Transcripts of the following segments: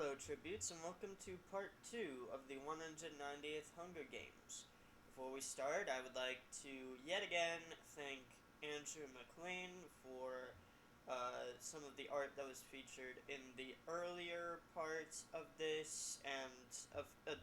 Hello, Tributes, and welcome to part 2 of the 190th Hunger Games. Before we start, I would like to yet again thank Andrew McLean for some of the art that was featured in the earlier parts of this, and a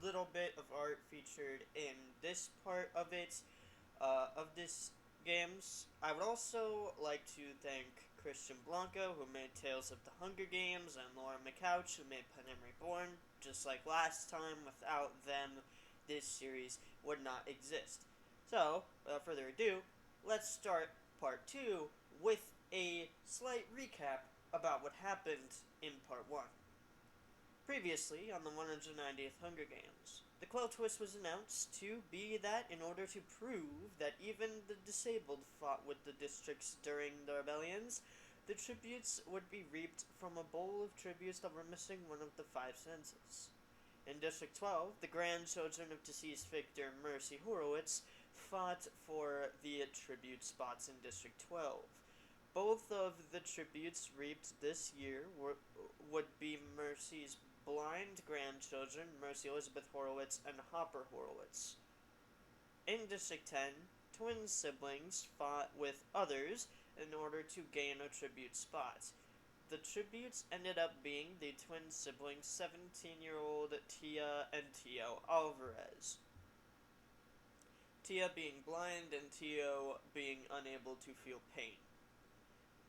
little bit of art featured in this part of this games. I would also like to thank Christian Blanco, who made Tales of the Hunger Games, and Laura McCouch, who made Panem Reborn. Just like last time, without them, this series would not exist. So, without further ado, let's start part 2 with a slight recap about what happened in part 1. Previously, on the 190th Hunger Games, the Quell twist was announced to be that in order to prove that even the disabled fought with the districts during the rebellions, the tributes would be reaped from a bowl of tributes that were missing one of the 5 senses. In District 12, the grandchildren of deceased victor Mercy Horowitz fought for the tribute spots in District 12. Both of the tributes reaped this year would be Mercy's blind grandchildren, Mercy Elizabeth Horowitz and Hopper Horowitz. In District 10, twin siblings fought with others in order to gain a tribute spot. The tributes ended up being the twin siblings 17-year-old Tia and Tio Alvarez. Tia being blind and Tio being unable to feel pain.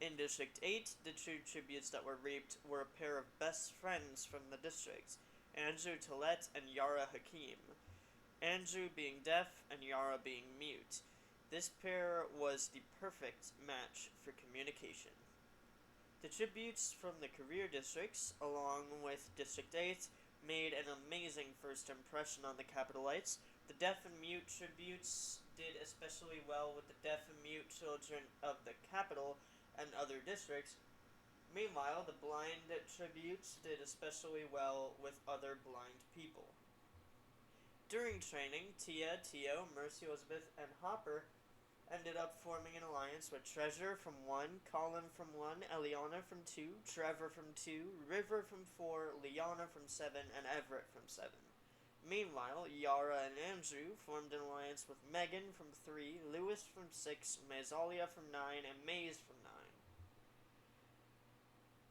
In District 8, the two tributes that were reaped were a pair of best friends from the district, Andrew Tillett and Yara Hakim. Andrew being deaf and Yara being mute. This pair was the perfect match for communication. The tributes from the career districts, along with District 8, made an amazing first impression on the Capitolites. The deaf and mute tributes did especially well with the deaf and mute children of the capital and other districts. Meanwhile, the blind tributes did especially well with other blind people. During training, Tia, Tio, Mercy Elizabeth, and Hopper ended up forming an alliance with Treasure from 1, Colin from 1, Eliana from 2, Trevor from 2, River from 4, Liana from 7, and Everett from 7. Meanwhile, Yara and Andrew formed an alliance with Megan from 3, Lewis from 6, Mazalia from 9, and Maze from 9.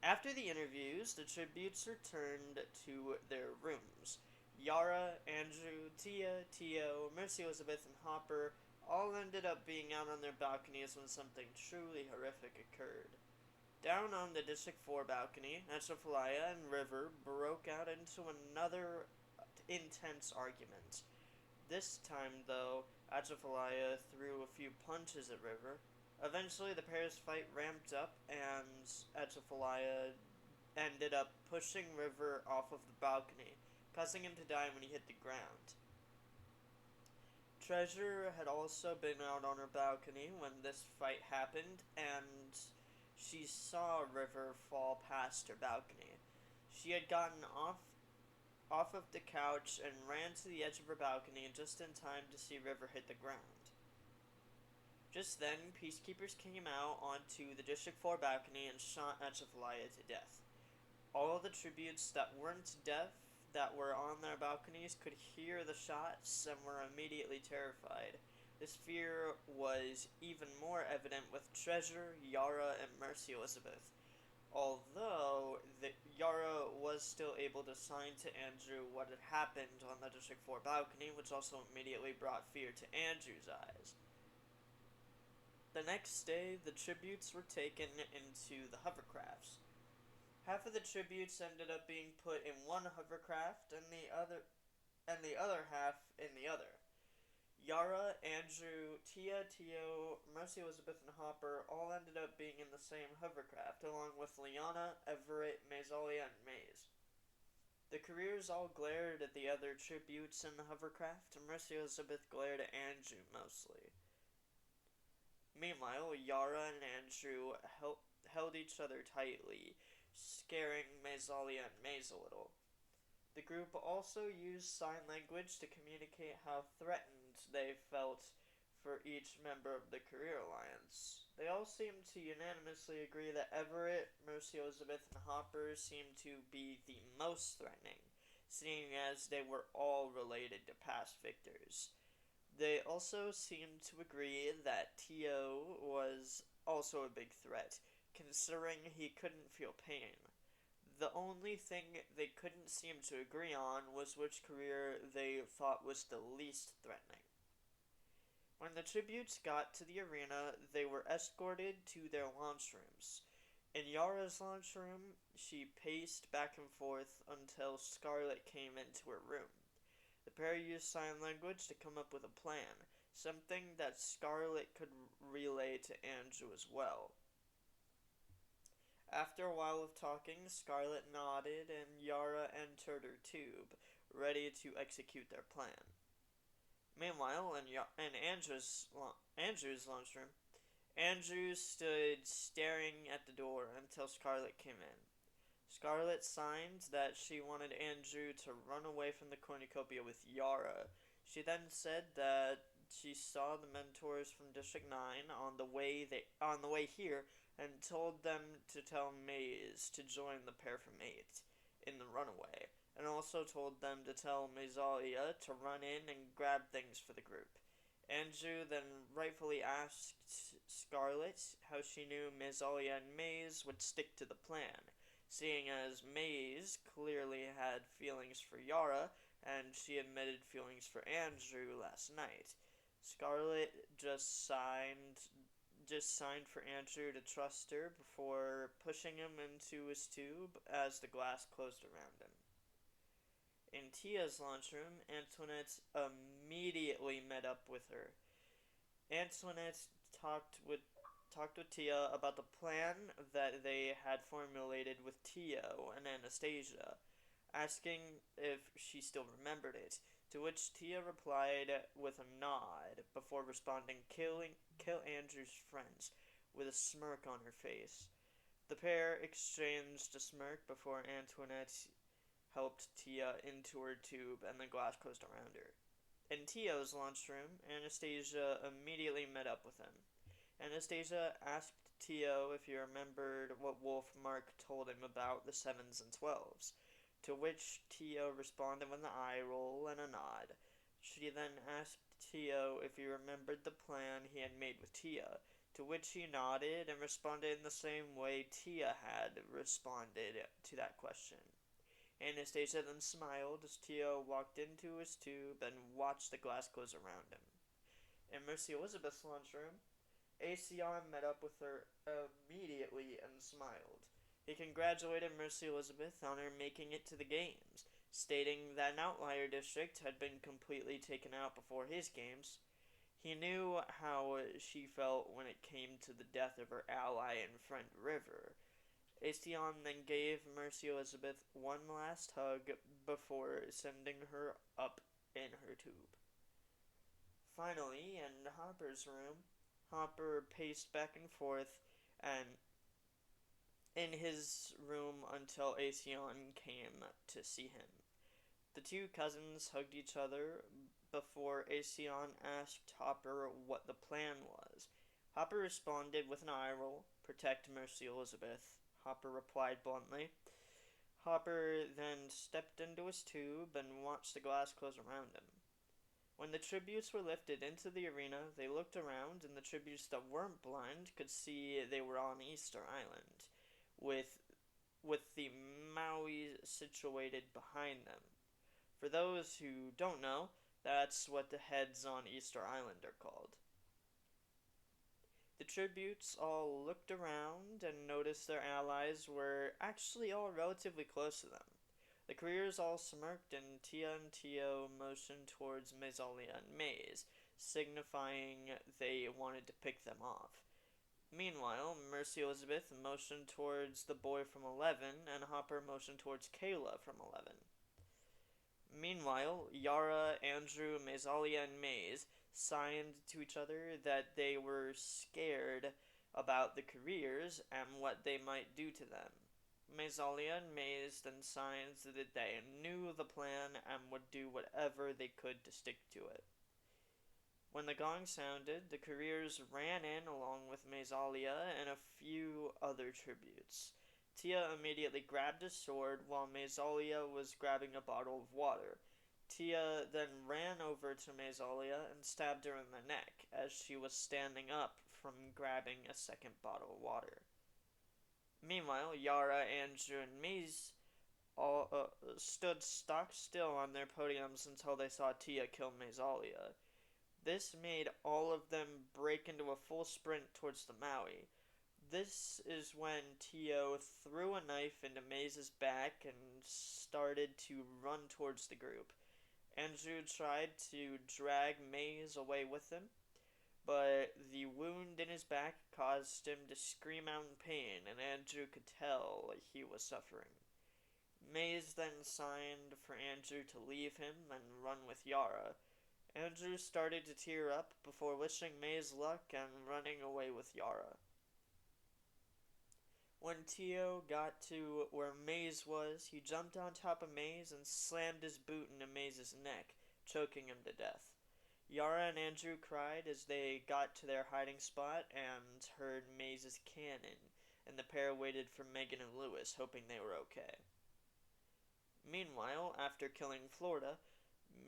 After the interviews, the tributes returned to their rooms. Yara, Andrew, Tia, Tio, Mercy Elizabeth, and Hopper all ended up being out on their balconies when something truly horrific occurred. Down on the District 4 balcony, Atrophilia and River broke out into another intense argument. This time, though, Atrophilia threw a few punches at River. Eventually, the pair's fight ramped up, and Atrophilia ended up pushing River off of the balcony, causing him to die when he hit the ground. Treasure had also been out on her balcony when this fight happened, and she saw River fall past her balcony. She had gotten off of the couch and ran to the edge of her balcony just in time to see River hit the ground. Just then, peacekeepers came out onto the District 4 balcony and shot Atrophilia to death. All the tributes that weren't deaf that were on their balconies could hear the shots and were immediately terrified. This fear was even more evident with Treasure, Yara, and Mercy Elizabeth. Although Yara was still able to sign to Andrew what had happened on the District 4 balcony, which also immediately brought fear to Andrew's eyes. The next day, the tributes were taken into the hovercrafts. Half of the tributes ended up being put in one hovercraft, and the other half in the other. Yara, Andrew, Tia, Tio, Mercy Elizabeth, and Hopper all ended up being in the same hovercraft, along with Liana, Everett, Mazalia, and Maze. The careers all glared at the other tributes in the hovercraft, and Mercy Elizabeth glared at Andrew mostly. Meanwhile, Yara and Andrew held each other tightly, scaring Mazalia and Maze a little. The group also used sign language to communicate how threatened they felt for each member of the Career Alliance. They all seem to unanimously agree that Everett, Mercy Elizabeth, and Hopper seem to be the most threatening, seeing as they were all related to past victors. They also seem to agree that Tio was also a big threat, considering he couldn't feel pain. The only thing they couldn't seem to agree on was which career they thought was the least threatening. When the tributes got to the arena, they were escorted to their launch rooms. In Yara's launch room, she paced back and forth until Scarlet came into her room. The pair used sign language to come up with a plan, something that Scarlet could relay to Andrew as well. After a while of talking, Scarlet nodded and Yara entered her tube, ready to execute their plan. Meanwhile, in Andrew's lunchroom, Andrew stood staring at the door until Scarlet came in. Scarlet signed that she wanted Andrew to run away from the cornucopia with Yara. She then said that she saw the mentors from District 9 on the way here and told them to tell Maze to join the pair from 8 in the runaway, and also told them to tell Mazalia to run in and grab things for the group. Andrew then rightfully asked Scarlet how she knew Mazalia and Maze would stick to the plan, seeing as Maze clearly had feelings for Yara, and she admitted feelings for Andrew last night. Scarlet just signed for Andrew to trust her before pushing him into his tube as the glass closed around him. In Tia's lunchroom, Antoinette immediately met up with her. Antoinette talked with Tia about the plan that they had formulated with Tio and Anastasia, asking if she still remembered it, to which Tia replied with a nod before responding, kill Andrew's friends, with a smirk on her face. The pair exchanged a smirk before Antoinette helped Tia into her tube and the glass closed around her. In Tio's lunchroom, Anastasia immediately met up with him. Anastasia asked Tio if he remembered what Wolfmark told him about the 7s and 12s, to which Tio responded with an eye roll and a nod. She then asked Tio if he remembered the plan he had made with Tia, to which he nodded and responded in the same way Tia had responded to that question. Anastasia then smiled as Tio walked into his tube and watched the glass close around him. In Mercy Elizabeth's lunchroom, Aesion met up with her immediately and smiled. He congratulated Mercy Elizabeth on her making it to the games, stating that an outlier district had been completely taken out before his games. He knew how she felt when it came to the death of her ally and friend River. Aesion then gave Mercy Elizabeth one last hug before sending her up in her tube. Finally, in Hopper's room, Hopper paced back and forth and in his room until Aesion came to see him. The two cousins hugged each other before Aesion asked Hopper what the plan was. Hopper responded with an eye roll, protect Mercy Elizabeth. Hopper replied bluntly. Hopper then stepped into his tube and watched the glass close around him. When the tributes were lifted into the arena, they looked around, and the tributes that weren't blind could see they were on Easter Island, with the Maui situated behind them. For those who don't know, that's what the heads on Easter Island are called. The tributes all looked around and noticed their allies were actually all relatively close to them. The careers all smirked, and Tia and Tio motioned towards Mazalia and Maze, signifying they wanted to pick them off. Meanwhile, Mercy Elizabeth motioned towards the boy from 11, and Hopper motioned towards Kayla from 11. Meanwhile, Yara, Andrew, Mazalia, and Maze signed to each other that they were scared about the careers and what they might do to them. Mazalia and Maze then signed that they knew the plan and would do whatever they could to stick to it. When the gong sounded, the couriers ran in along with Mazalia and a few other tributes. Tia immediately grabbed a sword while Mazalia was grabbing a bottle of water. Tia then ran over to Mazalia and stabbed her in the neck as she was standing up from grabbing a second bottle of water. Meanwhile, Yara, Andrew, and Maze all stood stock still on their podiums until they saw Tia kill Mazalia. This made all of them break into a full sprint towards the Maui. This is when Tio threw a knife into Maze's back and started to run towards the group. Andrew tried to drag Maze away with him, but the wound in his back caused him to scream out in pain, and Andrew could tell he was suffering. Maze then signed for Andrew to leave him and run with Yara. Andrew started to tear up before wishing Maze luck and running away with Yara. When Tio got to where Maze was, he jumped on top of Maze and slammed his boot into Maze's neck, choking him to death. Yara and Andrew cried as they got to their hiding spot and heard Maze's cannon, and the pair waited for Megan and Lewis, hoping they were okay. Meanwhile, after killing Florida,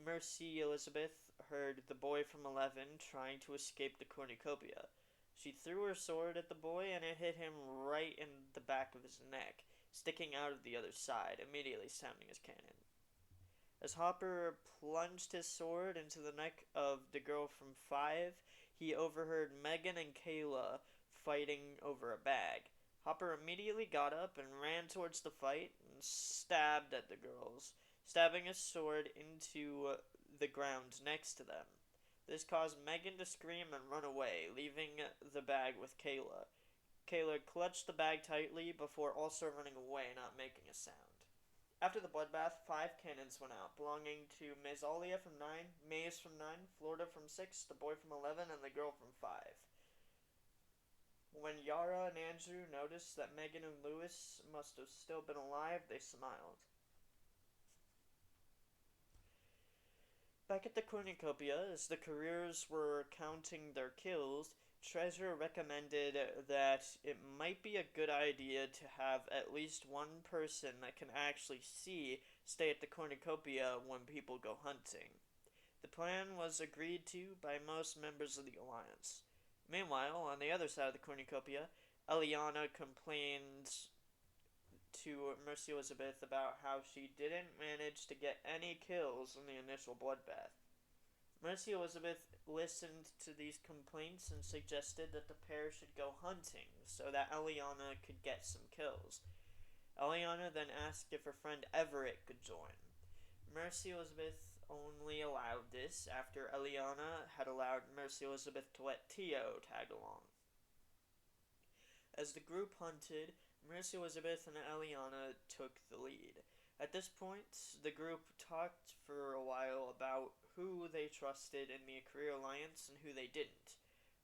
Mercy Elizabeth heard the boy from 11 trying to escape the cornucopia. She threw her sword at the boy and it hit him right in the back of his neck, sticking out of the other side, immediately sounding his cannon. As Hopper plunged his sword into the neck of the girl from 5, he overheard Megan and Kayla fighting over a bag. Hopper immediately got up and ran towards the fight and stabbed at the girls, stabbing his sword into the ground next to them. This caused Megan to scream and run away, leaving the bag with Kayla. Kayla clutched the bag tightly before also running away, not making a sound. After the bloodbath, 5 cannons went out, belonging to Mazalia from 9, Maze from 9, Florida from 6, the boy from 11, and the girl from 5. When Yara and Andrew noticed that Megan and Lewis must have still been alive, they smiled. Back at the cornucopia, as the couriers were counting their kills, Treasure recommended that it might be a good idea to have at least one person that can actually see stay at the cornucopia when people go hunting. The plan was agreed to by most members of the Alliance. Meanwhile, on the other side of the cornucopia, Eliana complained to Mercy Elizabeth about how she didn't manage to get any kills in the initial bloodbath. Mercy Elizabeth listened to these complaints and suggested that the pair should go hunting so that Eliana could get some kills. Eliana then asked if her friend Everett could join. Mercy Elizabeth only allowed this after Eliana had allowed Mercy Elizabeth to let Tio tag along. As the group hunted, Mercy Elizabeth and Eliana took the lead. At this point, the group talked for a while about who they trusted in the Career Alliance and who they didn't.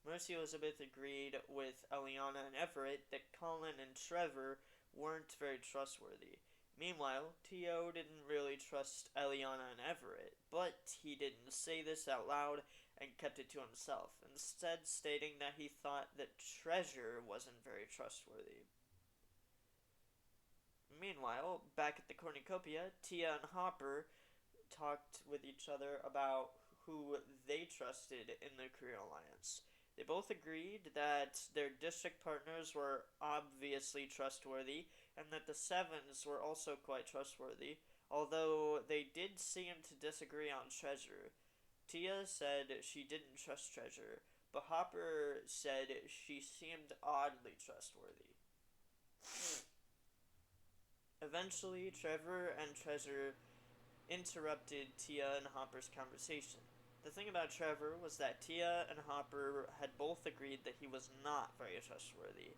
Mercy Elizabeth agreed with Eliana and Everett that Colin and Trevor weren't very trustworthy. Meanwhile, Tio didn't really trust Eliana and Everett, but he didn't say this out loud and kept it to himself, instead stating that he thought that Treasure wasn't very trustworthy. Meanwhile, back at the cornucopia, Tia and Hopper talked with each other about who they trusted in the Career Alliance. They both agreed that their district partners were obviously trustworthy, and that the Sevens were also quite trustworthy, although they did seem to disagree on Treasure. Tia said she didn't trust Treasure, but Hopper said she seemed oddly trustworthy. Eventually, Trevor and Treasure interrupted Tia and Hopper's conversation. The thing about Trevor was that Tia and Hopper had both agreed that he was not very trustworthy.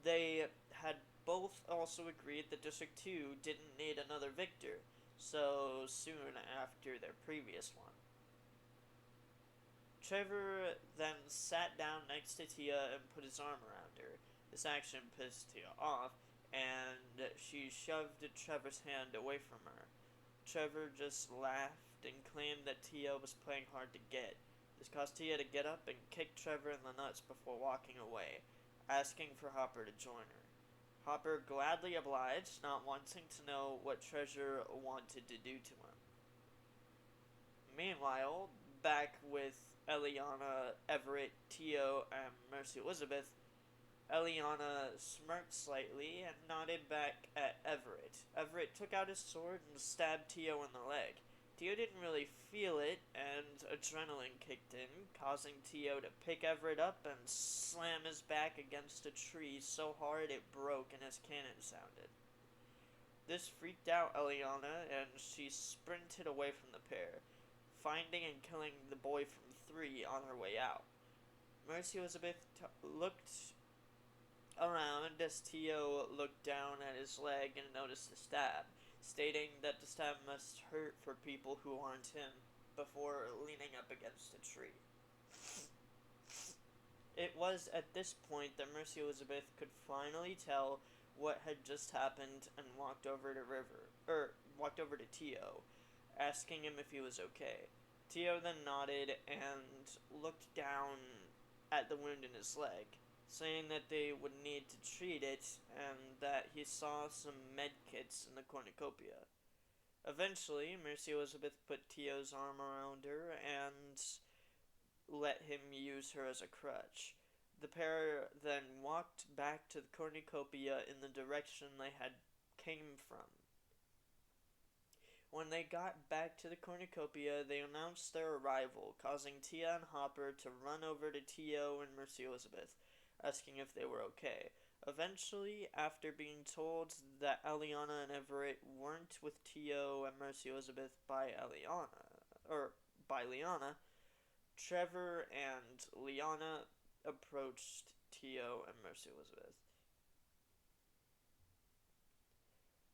They had both also agreed that District 2 didn't need another victor so soon after their previous one. Trevor then sat down next to Tia and put his arm around her. This action pissed Tia off, and she shoved Trevor's hand away from her. Trevor just laughed and claimed that Tia was playing hard to get. This caused Tia to get up and kick Trevor in the nuts before walking away, asking for Hopper to join her. Hopper gladly obliged, not wanting to know what Treasure wanted to do to him. Meanwhile, back with Eliana, Everett, Tio, and Mercy Elizabeth, Eliana smirked slightly and nodded back at Everett. Everett took out his sword and stabbed Tio in the leg. Tio didn't really feel it, and adrenaline kicked in, causing Tio to pick Everett up and slam his back against a tree so hard it broke and his cannon sounded. This freaked out Eliana, and she sprinted away from the pair, finding and killing the boy from 3 on her way out. Mercy Elizabeth looked around as Tio looked down at his leg and noticed the stab, stating that the stab must hurt for people who aren't him, before leaning up against a tree. It was at this point that Mercy Elizabeth could finally tell what had just happened and walked over to Tio, asking him if he was okay. Tio then nodded and looked down at the wound in his leg, saying that they would need to treat it and that he saw some med kits in the cornucopia. Eventually, Mercy Elizabeth put Tio's arm around her and let him use her as a crutch. The pair then walked back to the cornucopia in the direction they had came from. When they got back to the cornucopia, they announced their arrival, causing Tia and Hopper to run over to Tio and Mercy Elizabeth, asking if they were okay. Eventually, after being told that Eliana and Everett weren't with Tio and Mercy Elizabeth by Liana, Trevor and Liana approached Tio and Mercy Elizabeth.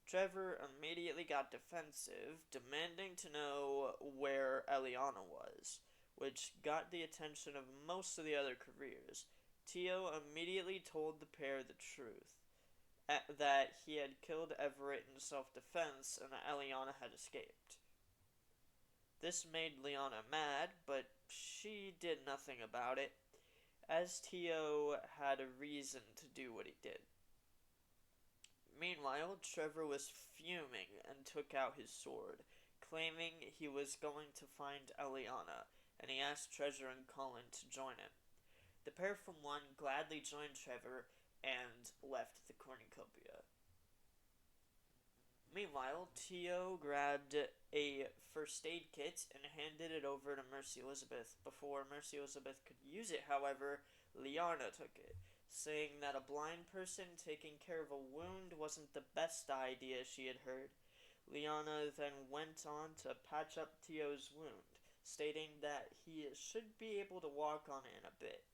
Trevor immediately got defensive, demanding to know where Eliana was, which got the attention of most of the other careers. Tio immediately told the pair the truth, that he had killed Everett in self-defense and that Eliana had escaped. This made Liana mad, but she did nothing about it, as Tio had a reason to do what he did. Meanwhile, Trevor was fuming and took out his sword, claiming he was going to find Eliana, and he asked Treasure and Colin to join him. The pair from 1 gladly joined Trevor and left the cornucopia. Meanwhile, Tio grabbed a first aid kit and handed it over to Mercy Elizabeth. Before Mercy Elizabeth could use it, however, Liana took it, saying that a blind person taking care of a wound wasn't the best idea she had heard. Liana then went on to patch up Tio's wound, stating that he should be able to walk on it in a bit.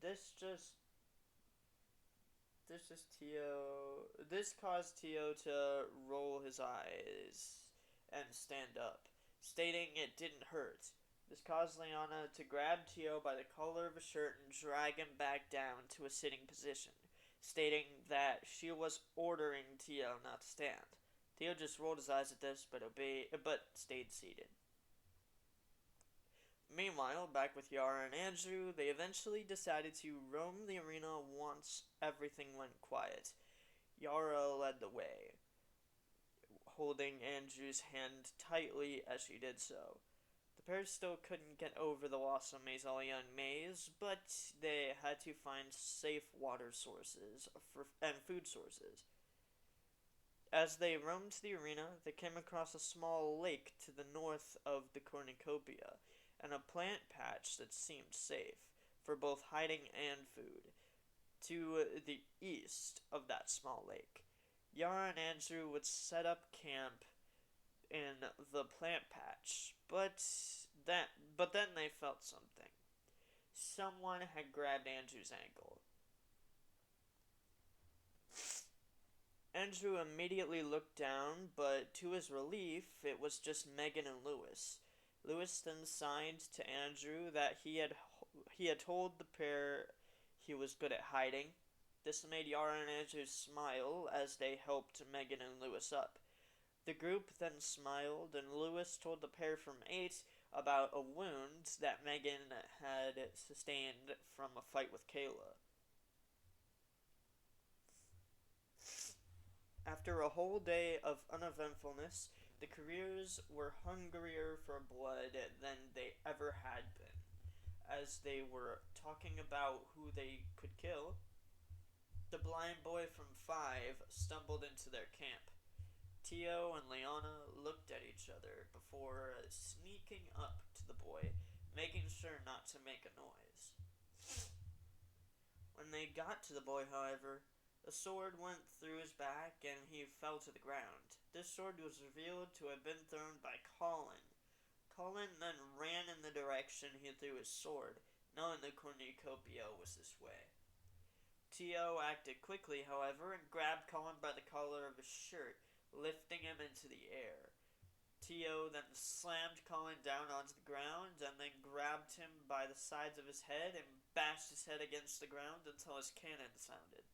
This caused Tio to roll his eyes and stand up, stating it didn't hurt. This caused Liana to grab Tio by the collar of his shirt and drag him back down to a sitting position, stating that she was ordering Tio not to stand. Tio just rolled his eyes at this, but stayed seated. Meanwhile, back with Yara and Andrew, they eventually decided to roam the arena once everything went quiet. Yara led the way, holding Andrew's hand tightly as she did so. The pair still couldn't get over the loss of Maisalian maze, but they had to find safe water sources and food sources. As they roamed the arena, they came across a small lake to the north of the cornucopia, and a plant patch that seemed safe for both hiding and food. To the east of that small lake, Yara and Andrew would set up camp in the plant patch, but then they felt something. Someone had grabbed Andrew's ankle. Andrew immediately looked down, but to his relief, it was just Megan and Lewis. Lewis then signed to Andrew that he had told the pair he was good at hiding. This made Yara and Andrew smile as they helped Megan and Lewis up. The group then smiled, and Lewis told the pair from 8 about a wound that Megan had sustained from a fight with Kayla. After a whole day of uneventfulness, the careers were hungrier for blood than they ever had been. As they were talking about who they could kill, the blind boy from 5 stumbled into their camp. Tio and Leona looked at each other before sneaking up to the boy, making sure not to make a noise. When they got to the boy, however, a sword went through his back and he fell to the ground. This sword was revealed to have been thrown by Colin. Colin then ran in the direction he threw his sword, knowing the cornucopia was this way. Tio acted quickly, however, and grabbed Colin by the collar of his shirt, lifting him into the air. Tio then slammed Colin down onto the ground and then grabbed him by the sides of his head and bashed his head against the ground until his cannon sounded.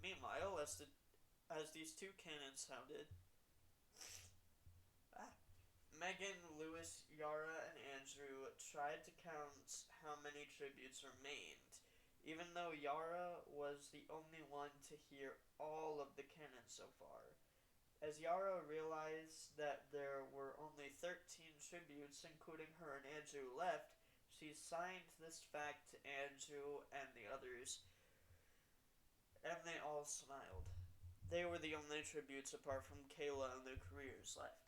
Meanwhile, as these two cannons sounded, Megan, Lewis, Yara, and Andrew tried to count how many tributes remained, even though Yara was the only one to hear all of the cannons so far. As Yara realized that there were only 13 tributes, including her and Andrew, left, she signed this fact to Andrew and the others, and they all smiled. They were the only tributes apart from Kayla and their careers left.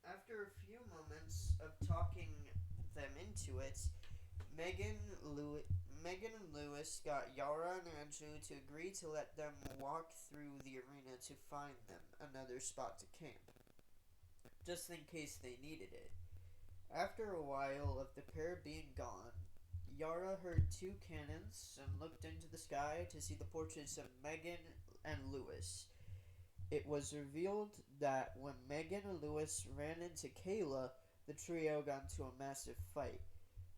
After a few moments of talking them into it, Megan and Lewis got Yara and Andrew to agree to let them walk through the arena to find them another spot to camp, just in case they needed it. After a while of the pair being gone, Yara heard 2 cannons and looked into the sky to see the portraits of Megan and Lewis. It was revealed that when Megan and Lewis ran into Kayla, the trio got into a massive fight.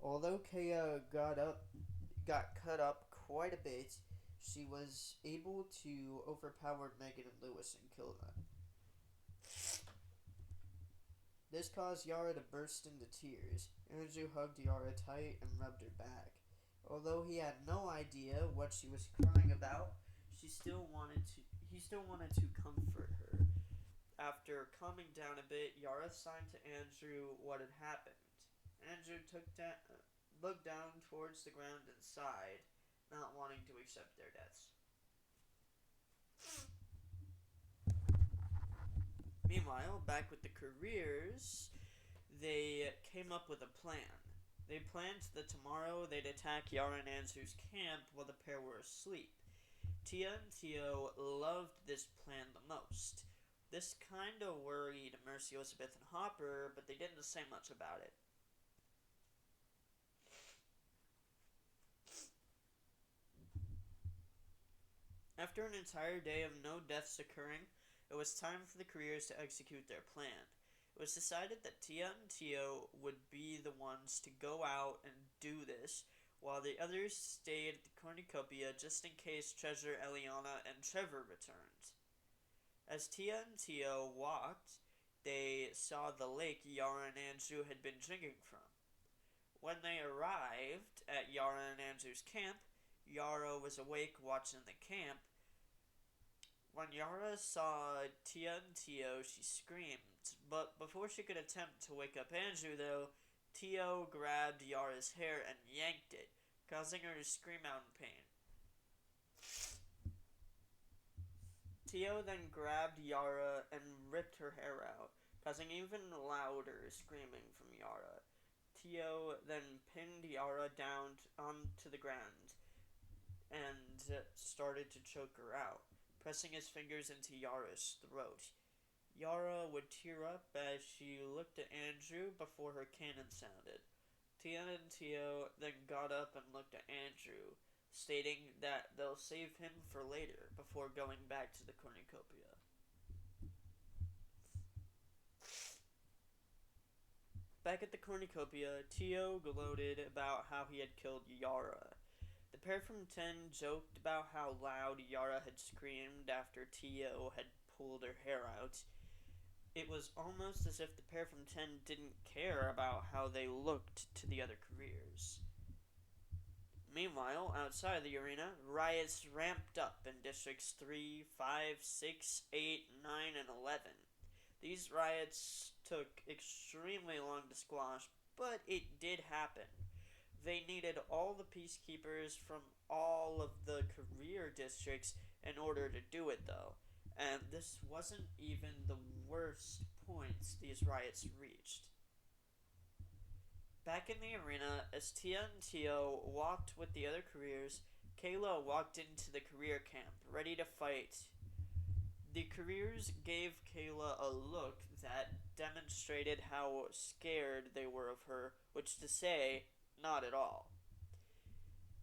Although Kayla got cut up quite a bit, she was able to overpower Megan and Lewis and kill them. This caused Yara to burst into tears. Andrew hugged Yara tight and rubbed her back. Although he had no idea what she was crying about, he still wanted to comfort her. After calming down a bit, Yara signed to Andrew what had happened. Andrew looked down towards the ground and sighed, not wanting to accept their deaths. Meanwhile, back with the careers, they came up with a plan. They planned that tomorrow they'd attack Yara and Andrew's camp while the pair were asleep. Tia and Tio loved this plan the most. This kinda worried Mercy, Elizabeth, and Hopper, but they didn't say much about it. After an entire day of no deaths occurring, it was time for the careers to execute their plan. It was decided that Tia and Tio would be the ones to go out and do this, while the others stayed at the cornucopia just in case Treasure, Eliana, and Trevor returned. As Tia and Tio walked, they saw the lake Yara and Andrew had been drinking from. When they arrived at Yara and Andrew's camp, Yara was awake watching the camp. When Yara saw Tia and Tio, she screamed, but before she could attempt to wake up Andrew, though, Tio grabbed Yara's hair and yanked it, causing her to scream out in pain. Tio then grabbed Yara and ripped her hair out, causing even louder screaming from Yara. Tio then pinned Yara down onto the ground and started to choke her out, pressing his fingers into Yara's throat. Yara would tear up as she looked at Andrew before her cannon sounded. Tia and Tio then got up and looked at Andrew, stating that they'll save him for later before going back to the cornucopia. Back at the cornucopia, Tio gloated about how he had killed Yara. The pair from 10 joked about how loud Yara had screamed after Tio had pull their hair out. It was almost as if the pair from 10 didn't care about how they looked to the other careers. Meanwhile, outside the arena, riots ramped up in Districts 3, 5, 6, 8, 9, and 11. These riots took extremely long to squash, but it did happen. They needed all the peacekeepers from all of the career districts in order to do it, though. And this wasn't even the worst points these riots reached. Back in the arena, as Tia and Tio walked with the other careers, Kayla walked into the career camp, ready to fight. The careers gave Kayla a look that demonstrated how scared they were of her, which to say, not at all.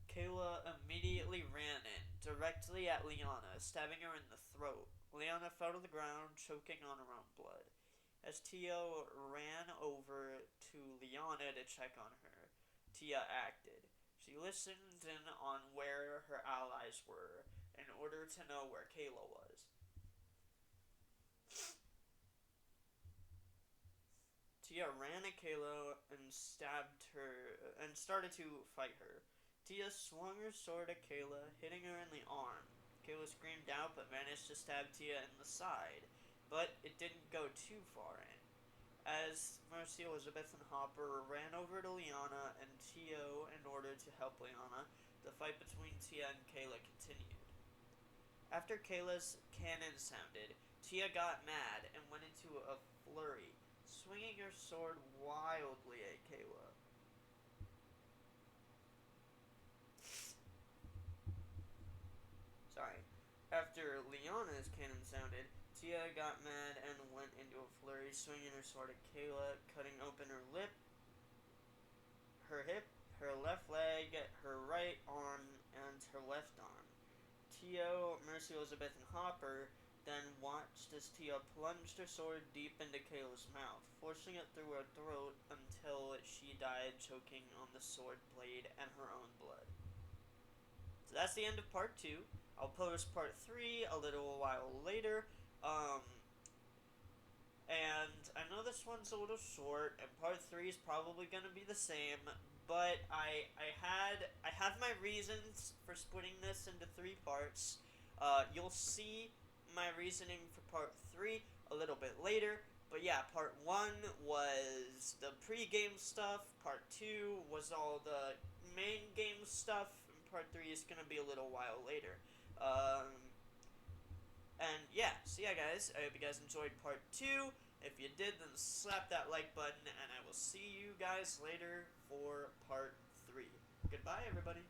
Kayla immediately ran in, directly at Liana, stabbing her in the throat. Liana fell to the ground, choking on her own blood. As Tio ran over to Liana to check on her, Tia acted. She listened in on where her allies were, in order to know where Kayla was. Tia ran at Kayla and stabbed her, and started to fight her. Tia swung her sword at Kayla, hitting her in the arm. Kayla screamed out but managed to stab Tia in the side, but it didn't go too far in. As Mercy, Elizabeth, and Hopper ran over to Liana and Tio in order to help Liana, the fight between Tia and Kayla continued. After Kayla's cannon sounded, Tia got mad and went into a flurry, swinging her sword wildly at Kayla. After Liana's cannon sounded, Tia got mad and went into a flurry, swinging her sword at Kayla, cutting open her lip, her hip, her left leg, her right arm, and her left arm. Tio, Mercy, Elizabeth, and Hopper then watched as Tia plunged her sword deep into Kayla's mouth, forcing it through her throat until she died, choking on the sword blade and her own blood. So that's the end of part 2. I'll post part 3 a little while later. And I know this one's a little short, and part 3 is probably going to be the same, but I have my reasons for splitting this into 3 parts. You'll see my reasoning for part 3 a little bit later. But yeah, part 1 was the pre-game stuff, part 2 was all the main game stuff, and part 3 is going to be a little while later. And yeah, so yeah guys, I hope you guys enjoyed part 2. If you did, then slap that like button, and I will see you guys later for part 3. Goodbye, everybody.